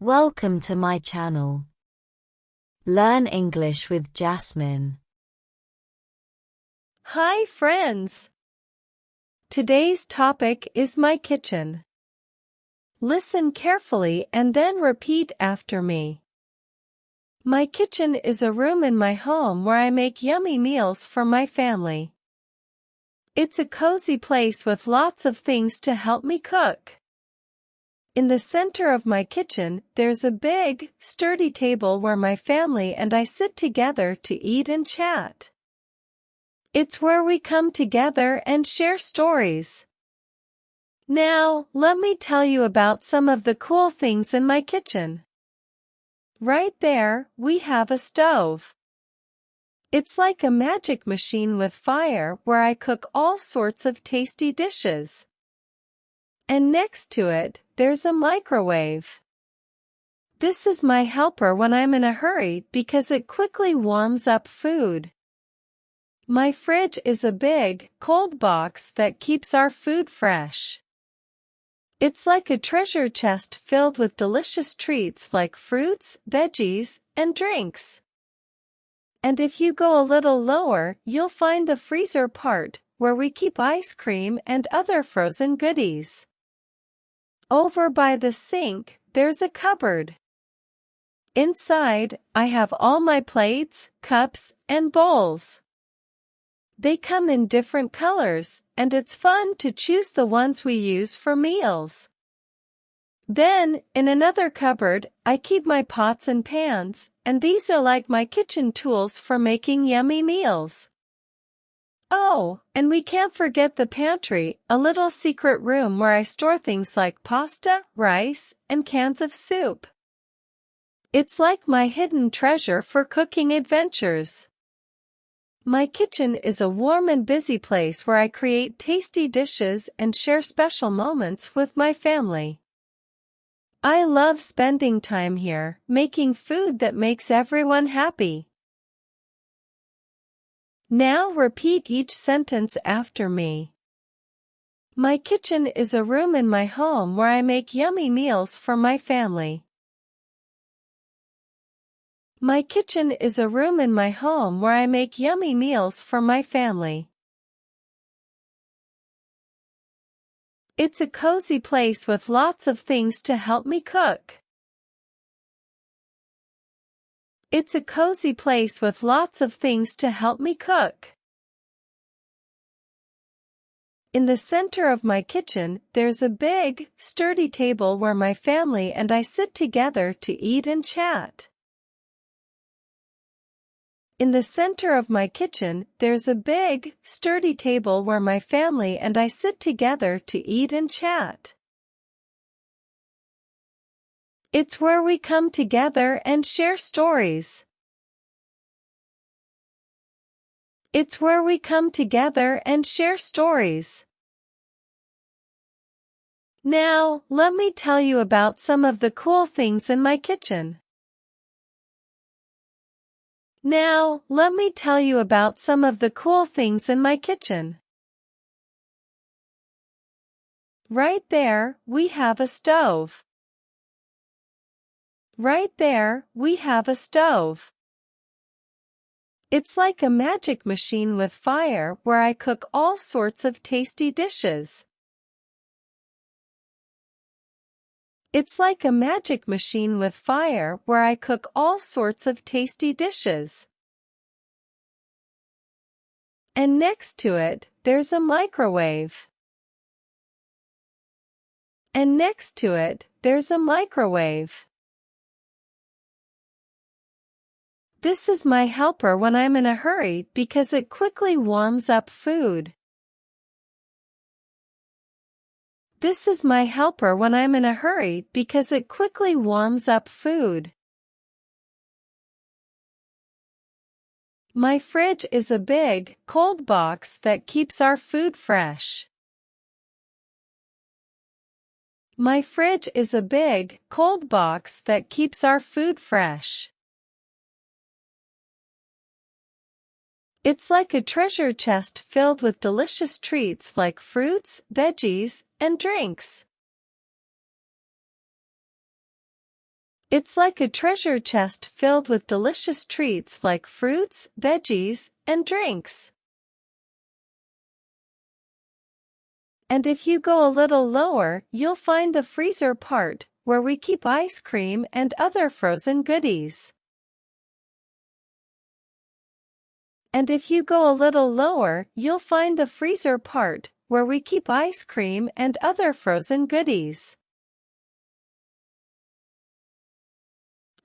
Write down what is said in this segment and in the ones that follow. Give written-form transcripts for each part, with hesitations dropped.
Welcome to my channel. Learn English with Jasmine. Hi friends! Today's topic is my kitchen. Listen carefully and then repeat after me. My kitchen is a room in my home where I make yummy meals for my family. It's a cozy place with lots of things to help me cook. In the center of my kitchen, there's a big, sturdy table where my family and I sit together to eat and chat. It's where we come together and share stories. Now, let me tell you about some of the cool things in my kitchen. Right there, we have a stove. It's like a magic machine with fire where I cook all sorts of tasty dishes. And next to it, there's a microwave. This is my helper when I'm in a hurry because it quickly warms up food. My fridge is a big, cold box that keeps our food fresh. It's like a treasure chest filled with delicious treats like fruits, veggies, and drinks. And if you go a little lower, you'll find the freezer part, where we keep ice cream and other frozen goodies. Over by the sink, there's a cupboard. Inside, I have all my plates, cups, and bowls. They come in different colors, and it's fun to choose the ones we use for meals. Then, in another cupboard, I keep my pots and pans, and these are like my kitchen tools for making yummy meals. Oh, and we can't forget the pantry, a little secret room where I store things like pasta, rice, and cans of soup. It's like my hidden treasure for cooking adventures. My kitchen is a warm and busy place where I create tasty dishes and share special moments with my family. I love spending time here, making food that makes everyone happy. Now repeat each sentence after me. My kitchen is a room in my home where I make yummy meals for my family. My kitchen is a room in my home where I make yummy meals for my family. It's a cozy place with lots of things to help me cook. It's a cozy place with lots of things to help me cook. In the center of my kitchen, there's a big, sturdy table where my family and I sit together to eat and chat. In the center of my kitchen, there's a big, sturdy table where my family and I sit together to eat and chat. It's where we come together and share stories. It's where we come together and share stories. Now, let me tell you about some of the cool things in my kitchen. Now, let me tell you about some of the cool things in my kitchen. Right there, we have a stove. Right there, we have a stove. It's like a magic machine with fire where I cook all sorts of tasty dishes. It's like a magic machine with fire where I cook all sorts of tasty dishes. And next to it, there's a microwave. And next to it, there's a microwave. This is my helper when I'm in a hurry because it quickly warms up food. This is my helper when I'm in a hurry because it quickly warms up food. My fridge is a big, cold box that keeps our food fresh. My fridge is a big, cold box that keeps our food fresh. It's like a treasure chest filled with delicious treats like fruits, veggies, and drinks. It's like a treasure chest filled with delicious treats like fruits, veggies, and drinks. And if you go a little lower, you'll find the freezer part, where we keep ice cream and other frozen goodies. And if you go a little lower, you'll find the freezer part, where we keep ice cream and other frozen goodies.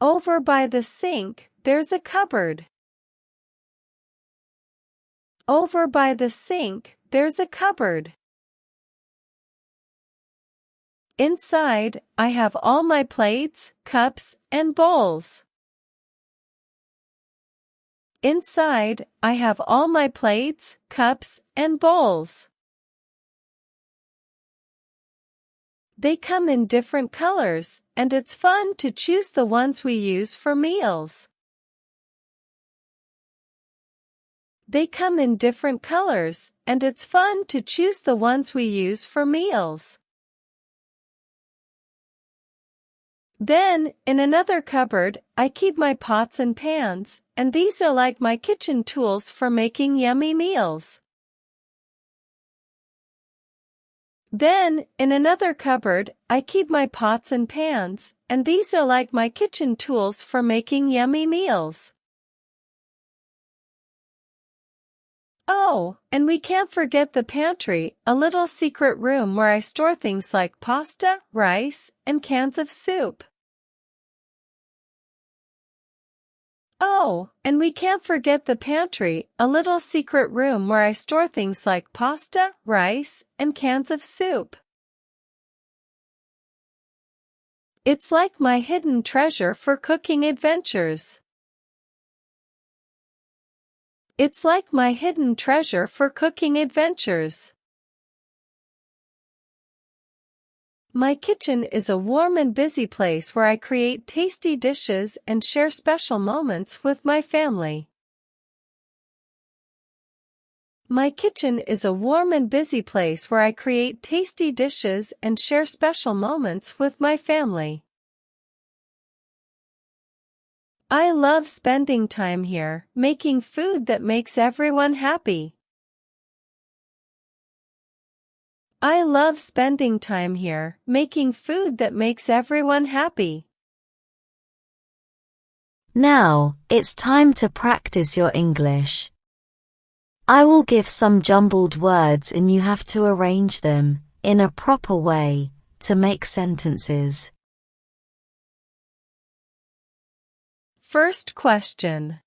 Over by the sink, there's a cupboard. Over by the sink, there's a cupboard. Inside, I have all my plates, cups, and bowls. Inside, I have all my plates, cups, and bowls. They come in different colors, and it's fun to choose the ones we use for meals. They come in different colors, and it's fun to choose the ones we use for meals. Then, in another cupboard, I keep my pots and pans, and these are like my kitchen tools for making yummy meals. Then, in another cupboard, I keep my pots and pans, and these are like my kitchen tools for making yummy meals. Oh, and we can't forget the pantry, a little secret room where I store things like pasta, rice, and cans of soup. Oh, and we can't forget the pantry, a little secret room where I store things like pasta, rice, and cans of soup. It's like my hidden treasure for cooking adventures. It's like my hidden treasure for cooking adventures. My kitchen is a warm and busy place where I create tasty dishes and share special moments with my family. My kitchen is a warm and busy place where I create tasty dishes and share special moments with my family. I love spending time here, making food that makes everyone happy. I love spending time here, making food that makes everyone happy. Now, it's time to practice your English. I will give some jumbled words and you have to arrange them, in a proper way, to make sentences. First question.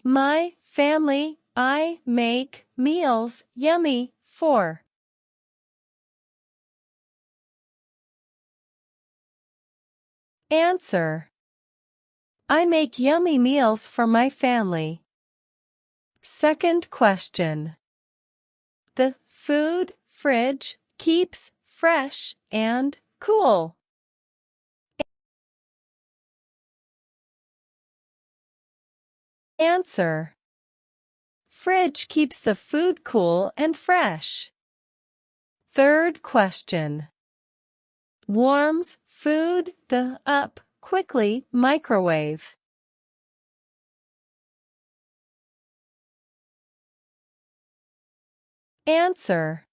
My family, I make meals yummy for. Answer. I make yummy meals for my family. Second question. The food fridge keeps fresh and cool. Answer. Fridge keeps the food cool and fresh. Third question. Warms food up quickly microwave. Answer.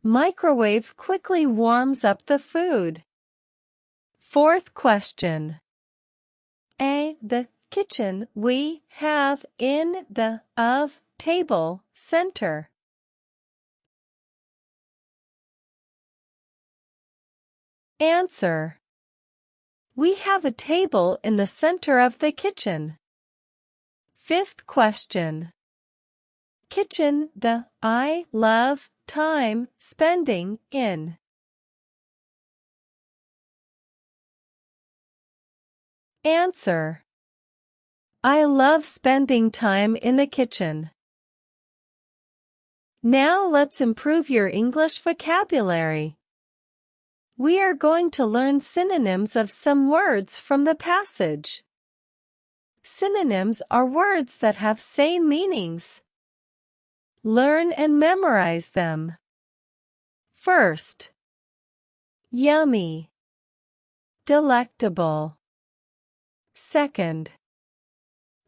Microwave quickly warms up the food. Fourth question. The kitchen we have in the of table center. Answer. We have a table in the center of the kitchen. Fifth question. Kitchen I love time spending in. Answer. I love spending time in the kitchen. Now let's improve your English vocabulary. We are going to learn synonyms of some words from the passage. Synonyms are words that have same meanings. Learn and memorize them. First, yummy. delectable. Second,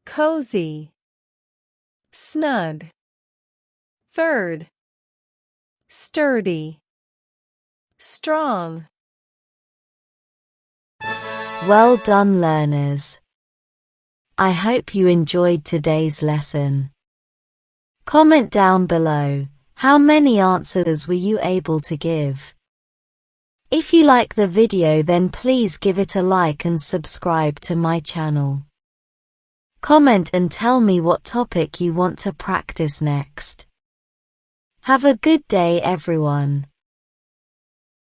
cozy, snug. Third, sturdy, strong. Well done, learners. I hope you enjoyed today's lesson. Comment down below, how many answers were you able to give? If you like the video, then please give it a like and subscribe to my channel. Comment and tell me what topic you want to practice next. Have a good day, everyone.